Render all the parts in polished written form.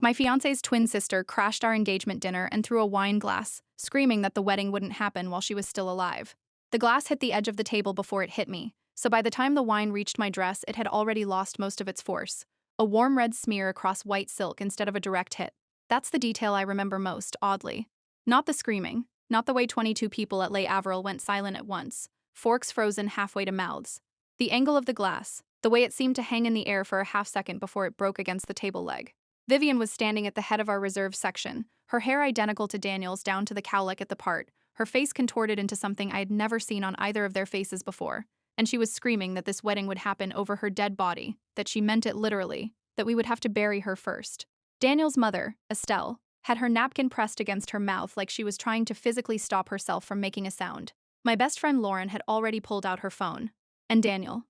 My fiance's twin sister crashed our engagement dinner and threw a wine glass, screaming that the wedding wouldn't happen while she was still alive. The glass hit the edge of the table before it hit me, so by the time the wine reached my dress, it had already lost most of its force. A warm red smear across white silk instead of a direct hit. That's the detail I remember most, oddly. Not the screaming, not the way 22 people at Les Avril went silent at once, forks frozen halfway to mouths. The angle of the glass, the way it seemed to hang in the air for a half second before it broke against the table leg. Vivian was standing at the head of our reserve section, her hair identical to Daniel's down to the cowlick at the part, her face contorted into something I had never seen on either of their faces before, and she was screaming that this wedding would happen over her dead body, that she meant it literally, that we would have to bury her first. Daniel's mother, Estelle, had her napkin pressed against her mouth like she was trying to physically stop herself from making a sound. My best friend Lauren had already pulled out her phone. And Daniel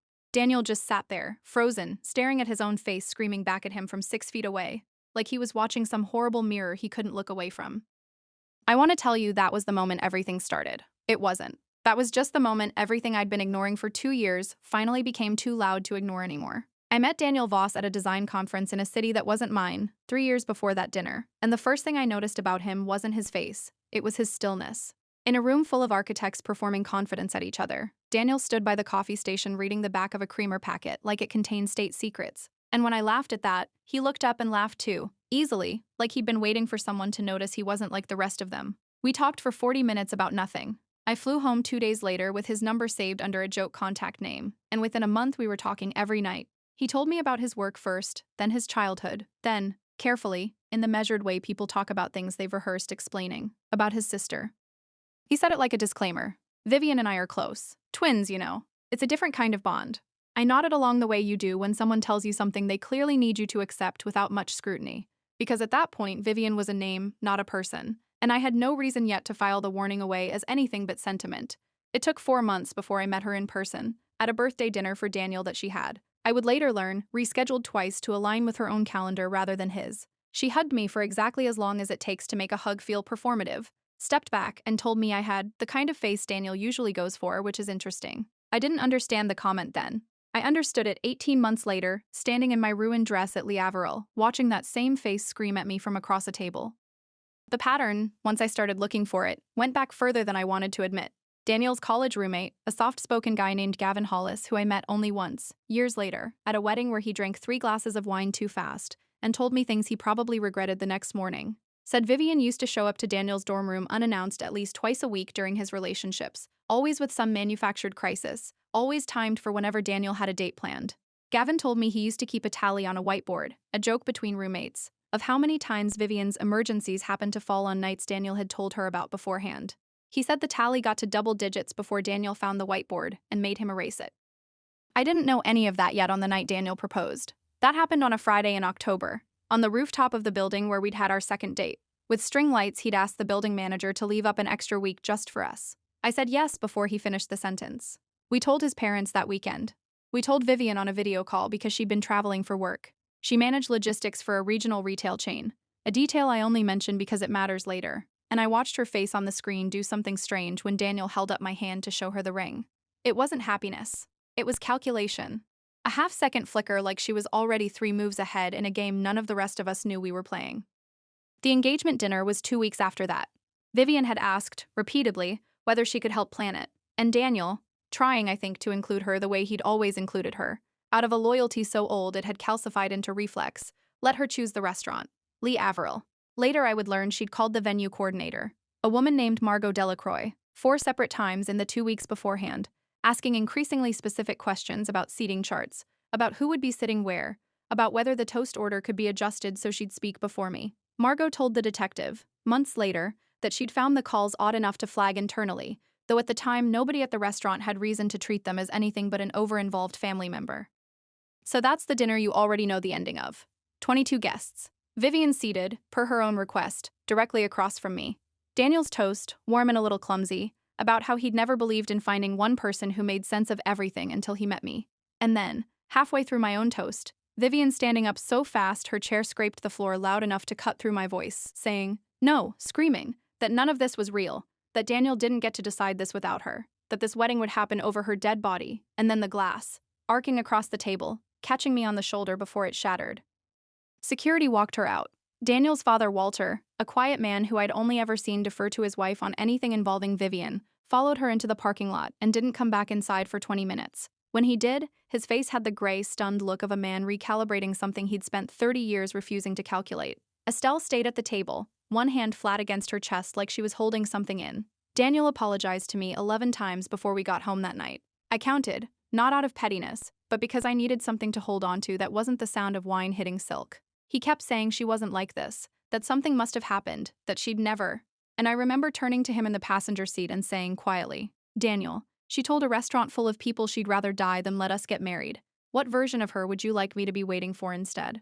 just sat there, frozen, staring at his own face screaming back at him from 6 feet away, like he was watching some horrible mirror he couldn't look away from. I want to tell you that was the moment everything started. It wasn't. That was just the moment everything I'd been ignoring for 2 years finally became too loud to ignore anymore. I met Daniel Voss at a design conference in a city that wasn't mine, 3 years before that dinner, and the first thing I noticed about him wasn't his face, it was his stillness. In a room full of architects performing confidence at each other, Daniel stood by the coffee station reading the back of a creamer packet like it contained state secrets. And when I laughed at that, he looked up and laughed too, easily, like he'd been waiting for someone to notice he wasn't like the rest of them. We talked for 40 minutes about nothing. I flew home 2 days later with his number saved under a joke contact name, and within a month we were talking every night. He told me about his work first, then his childhood, then, carefully, in the measured way people talk about things they've rehearsed explaining, about his sister. He said it like a disclaimer. Vivian and I are close. Twins, you know. It's a different kind of bond. I nodded along the way you do when someone tells you something they clearly need you to accept without much scrutiny. Because at that point, Vivian was a name, not a person, and I had no reason yet to file the warning away as anything but sentiment. It took 4 months before I met her in person, at a birthday dinner for Daniel that she had. I would later learn, rescheduled twice to align with her own calendar rather than his. She hugged me for exactly as long as it takes to make a hug feel performative, stepped back, and told me I had the kind of face Daniel usually goes for, which is interesting. I didn't understand the comment then. I understood it 18 months later, standing in my ruined dress at Les Avril, watching that same face scream at me from across a table. The pattern, once I started looking for it, went back further than I wanted to admit. Daniel's college roommate, a soft-spoken guy named Gavin Hollis, who I met only once, years later, at a wedding where he drank 3 glasses of wine too fast, and told me things he probably regretted the next morning. Said Vivian used to show up to Daniel's dorm room unannounced at least twice a week during his relationships, always with some manufactured crisis, always timed for whenever Daniel had a date planned. Gavin told me he used to keep a tally on a whiteboard, a joke between roommates, of how many times Vivian's emergencies happened to fall on nights Daniel had told her about beforehand. He said the tally got to double digits before Daniel found the whiteboard and made him erase it. I didn't know any of that yet on the night Daniel proposed. That happened on a Friday in October, on the rooftop of the building where we'd had our second date. With string lights, he'd asked the building manager to leave up an extra week just for us. I said yes before he finished the sentence. We told his parents that weekend. We told Vivian on a video call because she'd been traveling for work. She managed logistics for a regional retail chain, a detail I only mention because it matters later, and I watched her face on the screen do something strange when Daniel held up my hand to show her the ring. It wasn't happiness. It was calculation. A half-second flicker like she was already 3 moves ahead in a game none of the rest of us knew we were playing. The engagement dinner was 2 weeks after that. Vivian had asked, repeatedly, whether she could help plan it, and Daniel, trying, I think, to include her the way he'd always included her, out of a loyalty so old it had calcified into reflex, let her choose the restaurant, Les Avril. Later I would learn she'd called the venue coordinator, a woman named Margot Delacroix, 4 separate times in the 2 weeks beforehand, asking increasingly specific questions about seating charts, about who would be sitting where, about whether the toast order could be adjusted so she'd speak before me. Margot told the detective, months later, that she'd found the calls odd enough to flag internally, though at the time nobody at the restaurant had reason to treat them as anything but an over-involved family member. So that's the dinner you already know the ending of. 22 guests. Vivian seated, per her own request, directly across from me. Daniel's toast, warm and a little clumsy, about how he'd never believed in finding one person who made sense of everything until he met me. And then, halfway through my own toast, Vivian standing up so fast her chair scraped the floor loud enough to cut through my voice, saying, no, screaming, that none of this was real, that Daniel didn't get to decide this without her, that this wedding would happen over her dead body, and then the glass, arcing across the table, catching me on the shoulder before it shattered. Security walked her out. Daniel's father, Walter, a quiet man who I'd only ever seen defer to his wife on anything involving Vivian, followed her into the parking lot and didn't come back inside for 20 minutes. When he did, his face had the gray, stunned look of a man recalibrating something he'd spent 30 years refusing to calculate. Estelle stayed at the table, one hand flat against her chest like she was holding something in. Daniel apologized to me 11 times before we got home that night. I counted, not out of pettiness, but because I needed something to hold on to that wasn't the sound of wine hitting silk. He kept saying she wasn't like this, that something must have happened, that she'd never. And I remember turning to him in the passenger seat and saying quietly, "Daniel, she told a restaurant full of people she'd rather die than let us get married. What version of her would you like me to be waiting for instead?"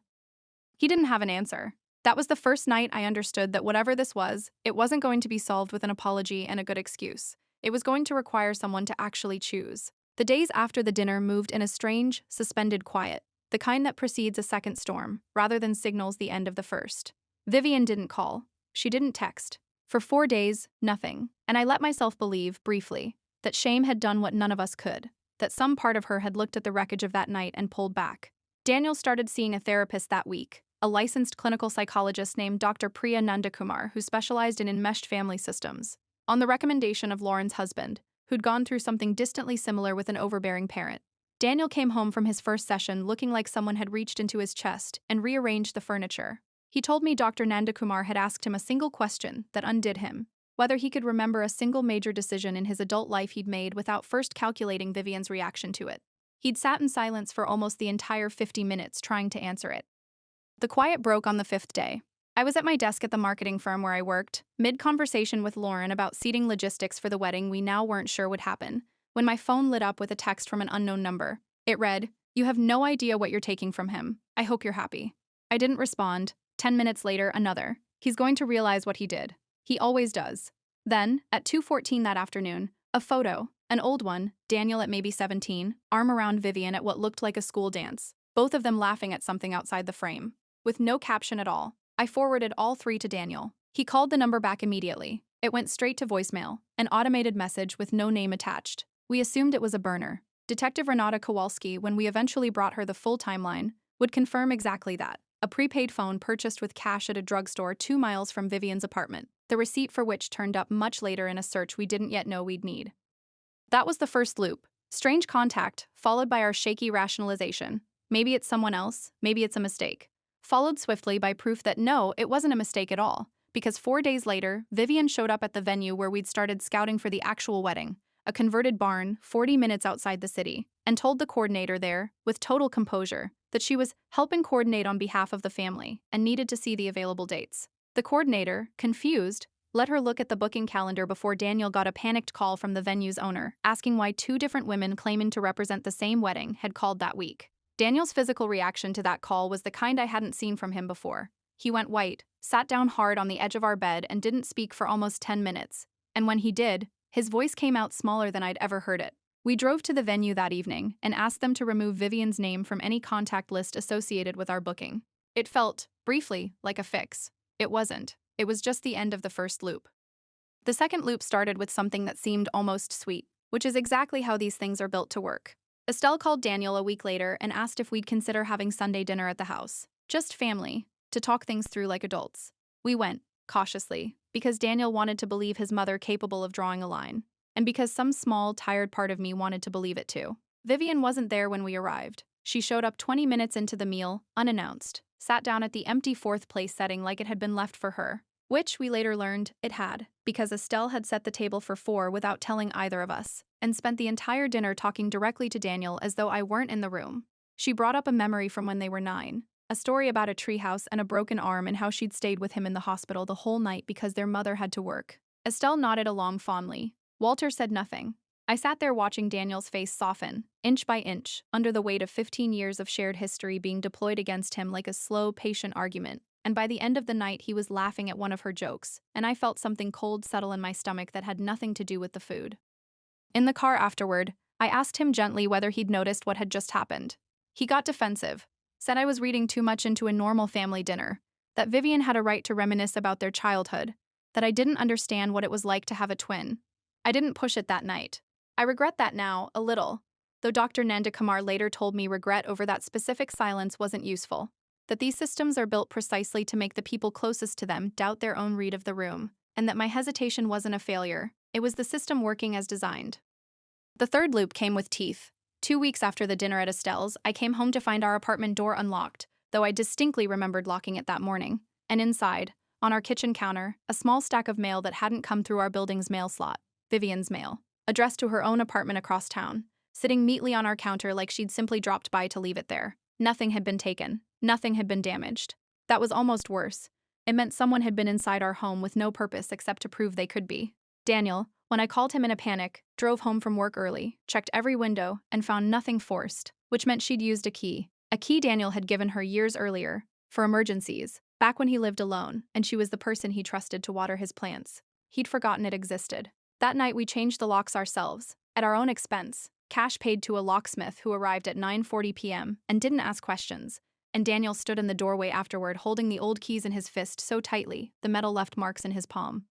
He didn't have an answer. That was the first night I understood that whatever this was, it wasn't going to be solved with an apology and a good excuse. It was going to require someone to actually choose. The days after the dinner moved in a strange, suspended quiet, the kind that precedes a second storm, rather than signals the end of the first. Vivian didn't call. She didn't text. For 4 days, nothing. And I let myself believe, briefly, that shame had done what none of us could, that some part of her had looked at the wreckage of that night and pulled back. Daniel started seeing a therapist that week, a licensed clinical psychologist named Dr. Priya Nandakumar, who specialized in enmeshed family systems. On the recommendation of Lauren's husband, who'd gone through something distantly similar with an overbearing parent. Daniel came home from his first session looking like someone had reached into his chest and rearranged the furniture. He told me Dr. Nandakumar had asked him a single question that undid him, whether he could remember a single major decision in his adult life he'd made without first calculating Vivian's reaction to it. He'd sat in silence for almost the entire 50 minutes trying to answer it. The quiet broke on the 5th day. I was at my desk at the marketing firm where I worked, mid-conversation with Lauren about seating logistics for the wedding we now weren't sure would happen, when my phone lit up with a text from an unknown number. It read, "You have no idea what you're taking from him. I hope you're happy." I didn't respond. 10 minutes later, another. "He's going to realize what he did. He always does." Then, at 2:14 that afternoon, a photo, an old one, Daniel at maybe 17, arm around Vivian at what looked like a school dance, both of them laughing at something outside the frame. With no caption at all, I forwarded all 3 to Daniel. He called the number back immediately. It went straight to voicemail, an automated message with no name attached. We assumed it was a burner. Detective Renata Kowalski, when we eventually brought her the full timeline, would confirm exactly that. A prepaid phone purchased with cash at a drugstore 2 miles from Vivian's apartment, the receipt for which turned up much later in a search we didn't yet know we'd need. That was the first loop. Strange contact, followed by our shaky rationalization. Maybe it's someone else, maybe it's a mistake. Followed swiftly by proof that no, it wasn't a mistake at all, because 4 days later, Vivian showed up at the venue where we'd started scouting for the actual wedding, a converted barn 40 minutes outside the city, and told the coordinator there, with total composure, that she was helping coordinate on behalf of the family and needed to see the available dates. The coordinator, confused, let her look at the booking calendar before Daniel got a panicked call from the venue's owner, asking why 2 different women claiming to represent the same wedding had called that week. Daniel's physical reaction to that call was the kind I hadn't seen from him before. He went white, sat down hard on the edge of our bed, and didn't speak for almost 10 minutes. And when he did, his voice came out smaller than I'd ever heard it. We drove to the venue that evening and asked them to remove Vivian's name from any contact list associated with our booking. It felt, briefly, like a fix. It wasn't. It was just the end of the first loop. The second loop started with something that seemed almost sweet, which is exactly how these things are built to work. Estelle called Daniel a week later and asked if we'd consider having Sunday dinner at the house. Just family, to talk things through like adults. We went, cautiously, because Daniel wanted to believe his mother capable of drawing a line, and because some small, tired part of me wanted to believe it too. Vivian wasn't there when we arrived. She showed up 20 minutes into the meal, unannounced, sat down at the empty 4th place setting like it had been left for her, which we later learned it had, because Estelle had set the table for 4 without telling either of us, and spent the entire dinner talking directly to Daniel as though I weren't in the room. She brought up a memory from when they were 9, a story about a treehouse and a broken arm and how she'd stayed with him in the hospital the whole night because their mother had to work. Estelle nodded along fondly. Walter said nothing. I sat there watching Daniel's face soften, inch by inch, under the weight of 15 years of shared history being deployed against him like a slow, patient argument. And by the end of the night, he was laughing at one of her jokes, and I felt something cold settle in my stomach that had nothing to do with the food. In the car afterward, I asked him gently whether he'd noticed what had just happened. He got defensive, said I was reading too much into a normal family dinner, that Vivian had a right to reminisce about their childhood, that I didn't understand what it was like to have a twin. I didn't push it that night. I regret that now, a little, though Dr. Nandakumar later told me regret over that specific silence wasn't useful. that these systems are built precisely to make the people closest to them doubt their own read of the room, and that my hesitation wasn't a failure, it was the system working as designed. The third loop came with teeth. 2 weeks after the dinner at Estelle's, I came home to find our apartment door unlocked, though I distinctly remembered locking it that morning. And inside, on our kitchen counter, a small stack of mail that hadn't come through our building's mail slot, Vivian's mail, addressed to her own apartment across town, sitting neatly on our counter like she'd simply dropped by to leave it there. Nothing had been taken. Nothing had been damaged. That was almost worse. It meant someone had been inside our home with no purpose except to prove they could be. Daniel, when I called him in a panic, drove home from work early, checked every window, and found nothing forced, which meant she'd used a key. A key Daniel had given her years earlier, for emergencies, back when he lived alone, and she was the person he trusted to water his plants. He'd forgotten it existed. That night we changed the locks ourselves, at our own expense, cash paid to a locksmith who arrived at 9:40 p.m. and didn't ask questions, and Daniel stood in the doorway afterward holding the old keys in his fist so tightly the metal left marks in his palm.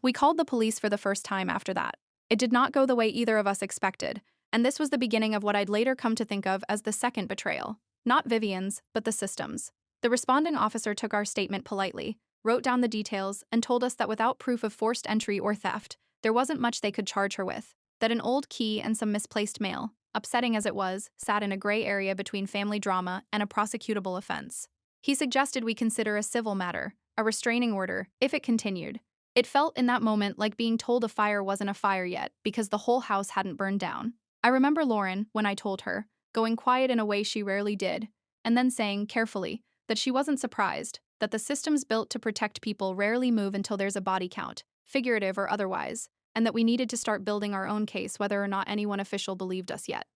We called the police for the first time after that. It did not go the way either of us expected, and this was the beginning of what I'd later come to think of as the second betrayal. Not Vivian's, but the system's. The responding officer took our statement politely, wrote down the details, and told us that without proof of forced entry or theft, there wasn't much they could charge her with, that an old key and some misplaced mail, upsetting as it was, sat in a gray area between family drama and a prosecutable offense. He suggested we consider a civil matter, a restraining order, if it continued. It felt in that moment like being told a fire wasn't a fire yet because the whole house hadn't burned down. I remember Lauren, when I told her, going quiet in a way she rarely did, and then saying, carefully, that she wasn't surprised, that the systems built to protect people rarely move until there's a body count, figurative or otherwise, and that we needed to start building our own case whether or not anyone official believed us yet.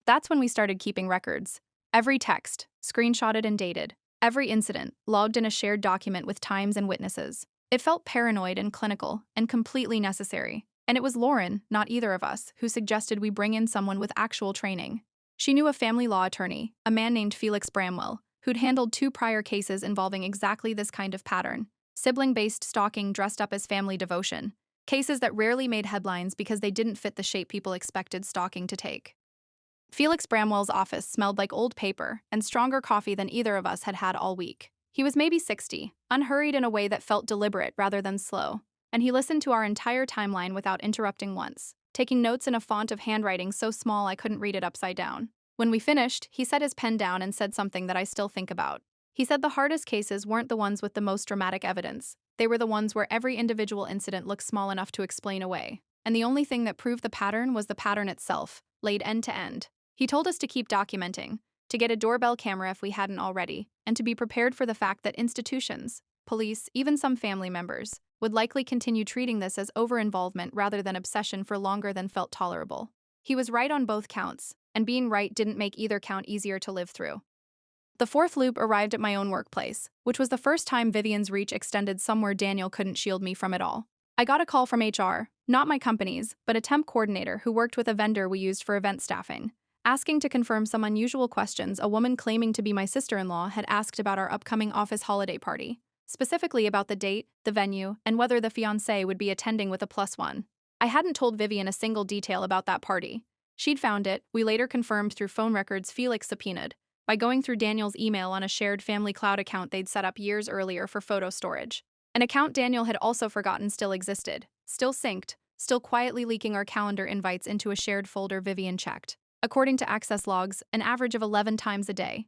That's when we started keeping records. Every text, screenshotted and dated. Every incident, logged in a shared document with times and witnesses. It felt paranoid and clinical, and completely necessary. And it was Lauren, not either of us, who suggested we bring in someone with actual training. She knew a family law attorney, a man named Felix Bramwell, who'd handled 2 prior cases involving exactly this kind of pattern. Sibling-based stalking dressed up as family devotion. Cases that rarely made headlines because they didn't fit the shape people expected stalking to take. Felix Bramwell's office smelled like old paper and stronger coffee than either of us had had all week. He was maybe 60, unhurried in a way that felt deliberate rather than slow, and he listened to our entire timeline without interrupting once, taking notes in a font of handwriting so small I couldn't read it upside down. When we finished, he set his pen down and said something that I still think about. He said the hardest cases weren't the ones with the most dramatic evidence. They were the ones where every individual incident looked small enough to explain away, and the only thing that proved the pattern was the pattern itself, laid end to end. He told us to keep documenting, to get a doorbell camera if we hadn't already, and to be prepared for the fact that institutions, police, even some family members, would likely continue treating this as over-involvement rather than obsession for longer than felt tolerable. He was right on both counts, and being right didn't make either count easier to live through. The fourth loop arrived at my own workplace, which was the first time Vivian's reach extended somewhere Daniel couldn't shield me from it all. I got a call from HR, not my company's, but a temp coordinator who worked with a vendor we used for event staffing, asking to confirm some unusual questions a woman claiming to be my sister-in-law had asked about our upcoming office holiday party, specifically about the date, the venue, and whether the fiancé would be attending with a +1. I hadn't told Vivian a single detail about that party. She'd found it, we later confirmed through phone records Felix subpoenaed, by going through Daniel's email on a shared family cloud account they'd set up years earlier for photo storage. An account Daniel had also forgotten still existed, still synced, still quietly leaking our calendar invites into a shared folder Vivian checked, according to access logs, an average of 11 times a day.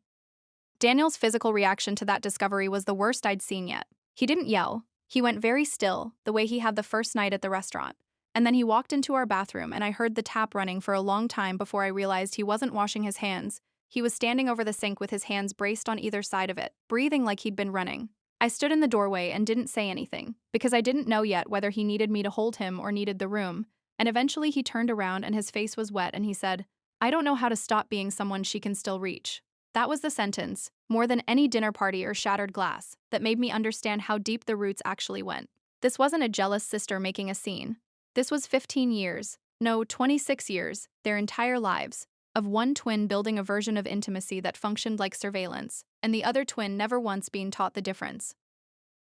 Daniel's physical reaction to that discovery was the worst I'd seen yet. He didn't yell. He went very still, the way he had the first night at the restaurant. And then he walked into our bathroom and I heard the tap running for a long time before I realized he wasn't washing his hands. He was standing over the sink with his hands braced on either side of it, breathing like he'd been running. I stood in the doorway and didn't say anything, because I didn't know yet whether he needed me to hold him or needed the room, and eventually he turned around and his face was wet and he said, "I don't know how to stop being someone she can still reach." That was the sentence, more than any dinner party or shattered glass, that made me understand how deep the roots actually went. This wasn't a jealous sister making a scene. This was 15 years, no, 26 years, their entire lives, of one twin building a version of intimacy that functioned like surveillance, and the other twin never once being taught the difference.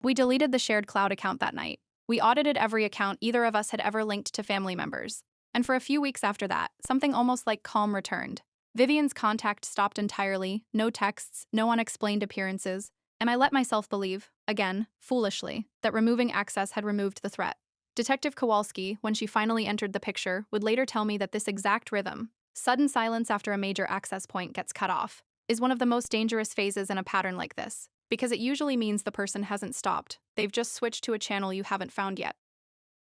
We deleted the shared cloud account that night. We audited every account either of us had ever linked to family members. And for a few weeks after that, something almost like calm returned. Vivian's contact stopped entirely, no texts, no unexplained appearances, and I let myself believe, again, foolishly, that removing access had removed the threat. Detective Kowalski, when she finally entered the picture, would later tell me that this exact rhythm, sudden silence after a major access point gets cut off, is one of the most dangerous phases in a pattern like this, because it usually means the person hasn't stopped, they've just switched to a channel you haven't found yet.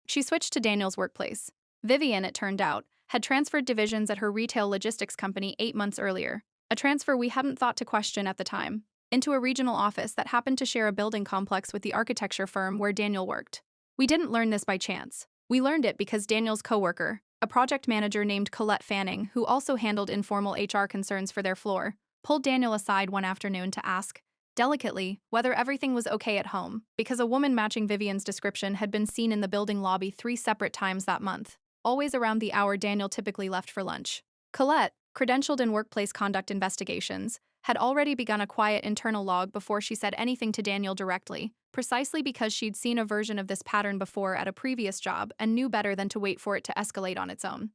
She switched to Daniel's workplace. Vivian, it turned out, had transferred divisions at her retail logistics company 8 months earlier, a transfer we hadn't thought to question at the time, into a regional office that happened to share a building complex with the architecture firm where Daniel worked. We didn't learn this by chance. We learned it because Daniel's coworker, a project manager named Colette Fanning, who also handled informal HR concerns for their floor, pulled Daniel aside one afternoon to ask, delicately, whether everything was okay at home, because a woman matching Vivian's description had been seen in the building lobby 3 separate times that month, always around the hour Daniel typically left for lunch. Colette, credentialed in workplace conduct investigations, had already begun a quiet internal log before she said anything to Daniel directly, precisely because she'd seen a version of this pattern before at a previous job and knew better than to wait for it to escalate on its own.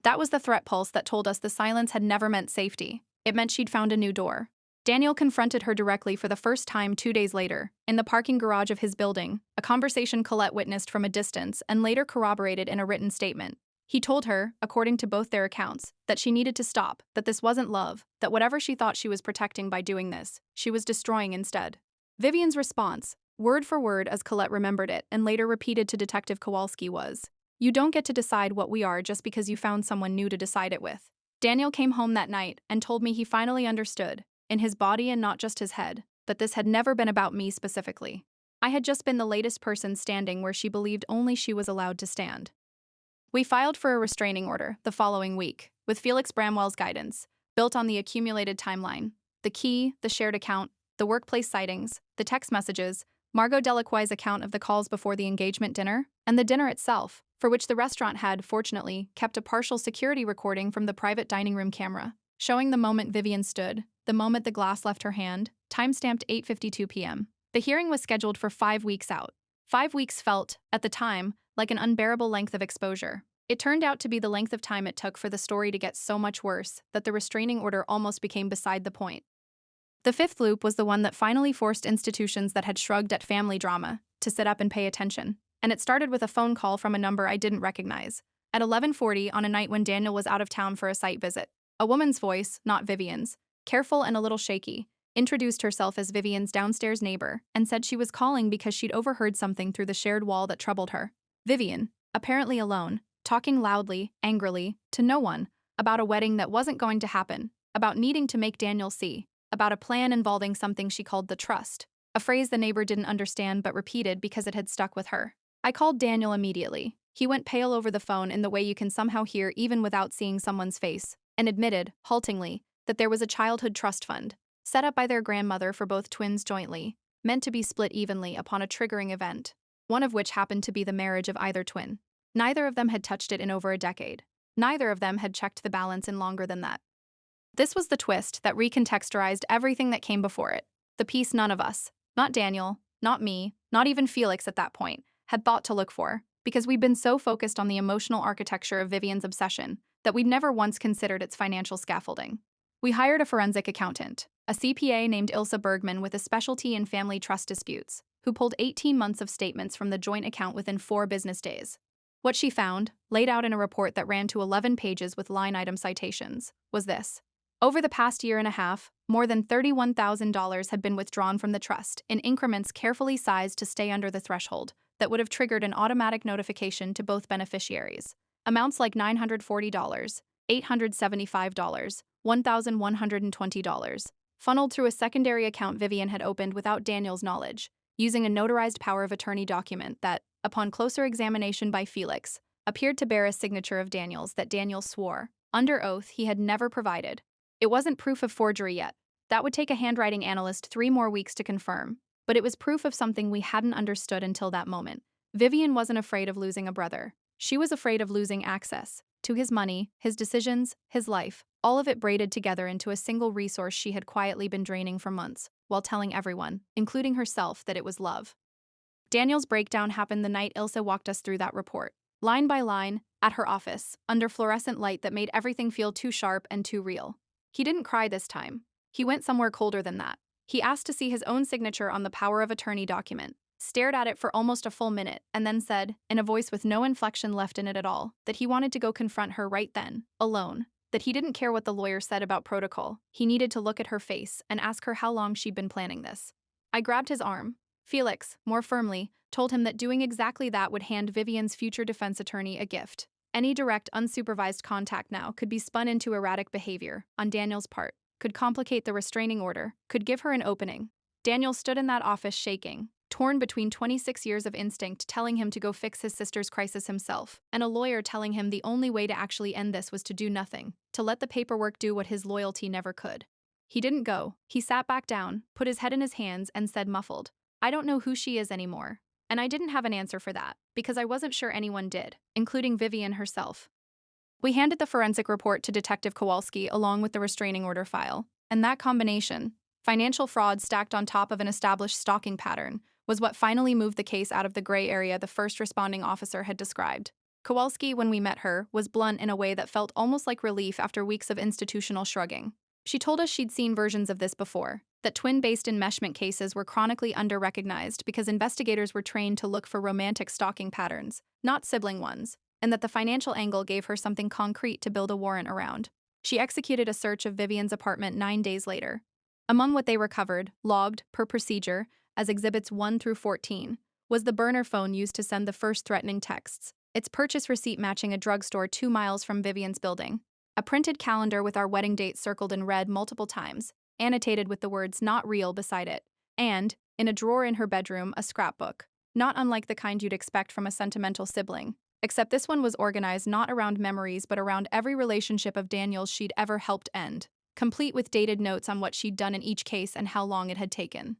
That was the threat pulse that told us the silence had never meant safety. It meant she'd found a new door. Daniel confronted her directly for the first time 2 days later, in the parking garage of his building, a conversation Colette witnessed from a distance and later corroborated in a written statement. He told her, according to both their accounts, that she needed to stop, that this wasn't love, that whatever she thought she was protecting by doing this, she was destroying instead. Vivian's response, word for word as Colette remembered it and later repeated to Detective Kowalski, was, "You don't get to decide what we are just because you found someone new to decide it with." Daniel came home that night and told me he finally understood, in his body and not just his head, that this had never been about me specifically. I had just been the latest person standing where she believed only she was allowed to stand. We filed for a restraining order the following week, with Felix Bramwell's guidance, built on the accumulated timeline, the key, the shared account, the workplace sightings, the text messages, Margot Delacroix's account of the calls before the engagement dinner, and the dinner itself, for which the restaurant had, fortunately, kept a partial security recording from the private dining room camera, showing the moment Vivian stood, the moment the glass left her hand, time-stamped 8:52 p.m. The hearing was scheduled for 5 weeks out. 5 weeks felt, at the time, like an unbearable length of exposure. It turned out to be the length of time it took for the story to get so much worse that the restraining order almost became beside the point. The fifth loop was the one that finally forced institutions that had shrugged at family drama to sit up and pay attention, and it started with a phone call from a number I didn't recognize. At 11:40 on a night when Daniel was out of town for a site visit, a woman's voice, not Vivian's, careful and a little shaky, introduced herself as Vivian's downstairs neighbor and said she was calling because she'd overheard something through the shared wall that troubled her. Vivian, apparently alone, talking loudly, angrily, to no one, about a wedding that wasn't going to happen, about needing to make Daniel see, about a plan involving something she called the trust, a phrase the neighbor didn't understand but repeated because it had stuck with her. I called Daniel immediately. He went pale over the phone in the way you can somehow hear even without seeing someone's face, and admitted, haltingly, that there was a childhood trust fund, set up by their grandmother for both twins jointly, meant to be split evenly upon a triggering event, one of which happened to be the marriage of either twin. Neither of them had touched it in over a decade. Neither of them had checked the balance in longer than that. This was the twist that recontexturized everything that came before it. The piece none of us, not Daniel, not me, not even Felix at that point, had thought to look for, because we'd been so focused on the emotional architecture of Vivian's obsession that we'd never once considered its financial scaffolding. We hired a forensic accountant, a CPA named Ilse Bergman with a specialty in family trust disputes, who pulled 18 months of statements from the joint account within 4 business days. What she found, laid out in a report that ran to 11 pages with line item citations, was this. Over the past year and a half, more than $31,000 had been withdrawn from the trust in increments carefully sized to stay under the threshold that would have triggered an automatic notification to both beneficiaries. Amounts like $940, $875, $1,120, funneled through a secondary account Vivian had opened without Daniel's knowledge, using a notarized power of attorney document that, upon closer examination by Felix, appeared to bear a signature of Daniel's that Daniel swore, under oath, he had never provided. It wasn't proof of forgery yet. That would take a handwriting analyst 3 more weeks to confirm, but it was proof of something we hadn't understood until that moment. Vivian wasn't afraid of losing a brother. She was afraid of losing access to his money, his decisions, his life, all of it braided together into a single resource she had quietly been draining for months, while telling everyone, including herself, that it was love. Daniel's breakdown happened the night Ilse walked us through that report. line by line, at her office, under fluorescent light that made everything feel too sharp and too real. He didn't cry this time. He went somewhere colder than that. He asked to see his own signature on the power of attorney document, stared at it for almost a full minute, and then said, in a voice with no inflection left in it at all, that he wanted to go confront her right then, alone, that he didn't care what the lawyer said about protocol. He needed to look at her face and ask her how long she'd been planning this. I grabbed his arm. Felix, more firmly, told him that doing exactly that would hand Vivian's future defense attorney a gift. Any direct, unsupervised contact now could be spun into erratic behavior, on Daniel's part, could complicate the restraining order, could give her an opening. Daniel stood in that office shaking, torn between 26 years of instinct telling him to go fix his sister's crisis himself, and a lawyer telling him the only way to actually end this was to do nothing, to let the paperwork do what his loyalty never could. He didn't go. He sat back down, put his head in his hands, and said muffled, "I don't know who she is anymore." And I didn't have an answer for that, because I wasn't sure anyone did, including Vivian herself. We handed the forensic report to Detective Kowalski along with the restraining order file, and that combination, financial fraud stacked on top of an established stalking pattern, was what finally moved the case out of the gray area the first responding officer had described. Kowalski, when we met her, was blunt in a way that felt almost like relief after weeks of institutional shrugging. She told us she'd seen versions of this before, that twin-based enmeshment cases were chronically under-recognized because investigators were trained to look for romantic stalking patterns, not sibling ones, and that the financial angle gave her something concrete to build a warrant around. She executed a search of Vivian's apartment 9 days later. Among what they recovered, logged, per procedure, as Exhibits 1 through 14, was the burner phone used to send the first threatening texts, its purchase receipt matching a drugstore 2 miles from Vivian's building, a printed calendar with our wedding date circled in red multiple times, annotated with the words "not real" beside it, and, in a drawer in her bedroom, a scrapbook, not unlike the kind you'd expect from a sentimental sibling, except this one was organized not around memories but around every relationship of Daniel's she'd ever helped end, complete with dated notes on what she'd done in each case and how long it had taken.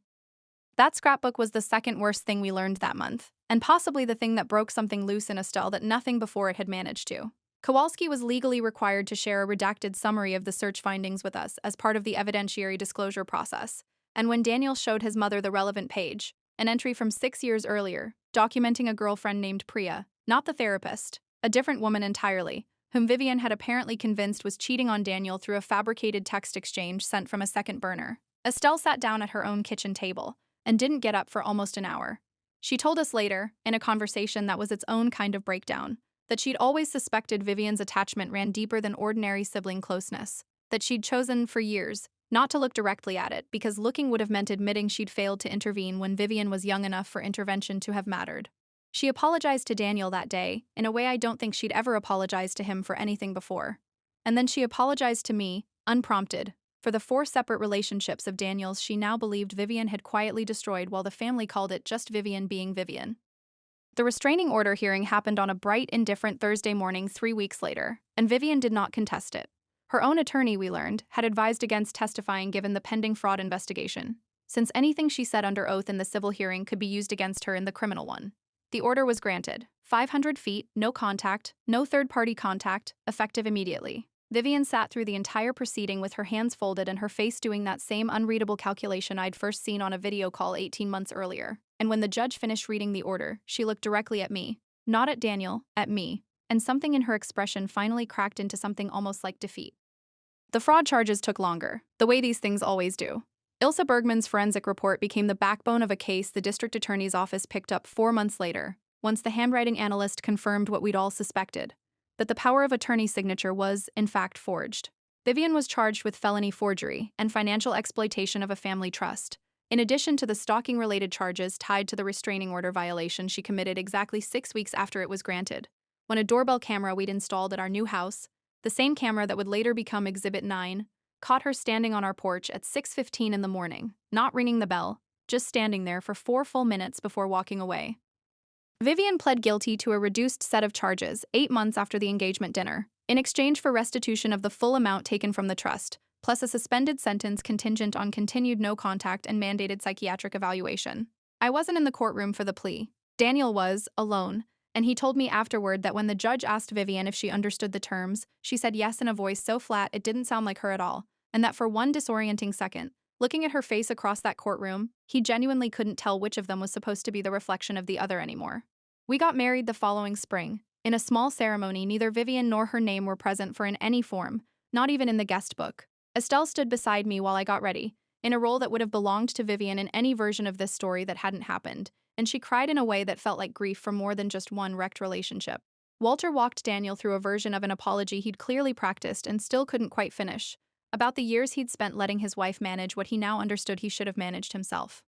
That scrapbook was the second worst thing we learned that month, and possibly the thing that broke something loose in Estelle that nothing before it had managed to. Kowalski was legally required to share a redacted summary of the search findings with us as part of the evidentiary disclosure process, and when Daniel showed his mother the relevant page, an entry from 6 years earlier, documenting a girlfriend named Priya, not the therapist, a different woman entirely, whom Vivian had apparently convinced was cheating on Daniel through a fabricated text exchange sent from a second burner. Estelle sat down at her own kitchen table and didn't get up for almost an hour. She told us later, in a conversation that was its own kind of breakdown, that she'd always suspected Vivian's attachment ran deeper than ordinary sibling closeness, that she'd chosen, for years, not to look directly at it because looking would have meant admitting she'd failed to intervene when Vivian was young enough for intervention to have mattered. She apologized to Daniel that day, in a way I don't think she'd ever apologized to him for anything before. And then she apologized to me, unprompted, for the 4 separate relationships of Daniel's she now believed Vivian had quietly destroyed while the family called it just Vivian being Vivian. The restraining order hearing happened on a bright, indifferent Thursday morning 3 weeks later, and Vivian did not contest it. Her own attorney, we learned, had advised against testifying given the pending fraud investigation, since anything she said under oath in the civil hearing could be used against her in the criminal one. The order was granted. 500 feet, no contact, no third-party contact, effective immediately. Vivian sat through the entire proceeding with her hands folded and her face doing that same unreadable calculation I'd first seen on a video call 18 months earlier. And when the judge finished reading the order, she looked directly at me. Not at Daniel, at me. And something in her expression finally cracked into something almost like defeat. The fraud charges took longer, the way these things always do. Ilse Bergman's forensic report became the backbone of a case the district attorney's office picked up 4 months later, once the handwriting analyst confirmed what we'd all suspected, that the power of attorney's signature was, in fact, forged. Vivian was charged with felony forgery and financial exploitation of a family trust, in addition to the stalking-related charges tied to the restraining order violation she committed exactly 6 weeks after it was granted, when a doorbell camera we'd installed at our new house, the same camera that would later become Exhibit 9, caught her standing on our porch at 6:15 in the morning, not ringing the bell, just standing there for 4 full minutes before walking away. Vivian pled guilty to a reduced set of charges 8 months after the engagement dinner, in exchange for restitution of the full amount taken from the trust, plus a suspended sentence contingent on continued no contact and mandated psychiatric evaluation. I wasn't in the courtroom for the plea. Daniel was, alone, and he told me afterward that when the judge asked Vivian if she understood the terms, she said yes in a voice so flat it didn't sound like her at all, and that for one disorienting second, looking at her face across that courtroom, he genuinely couldn't tell which of them was supposed to be the reflection of the other anymore. We got married the following spring, In a small ceremony, neither Vivian nor her name were present for in any form, not even in the guest book. Estelle stood beside me while I got ready, in a role that would have belonged to Vivian in any version of this story that hadn't happened, and she cried in a way that felt like grief for more than just one wrecked relationship. Walter walked Daniel through a version of an apology he'd clearly practiced and still couldn't quite finish, about the years he'd spent letting his wife manage what he now understood he should have managed himself.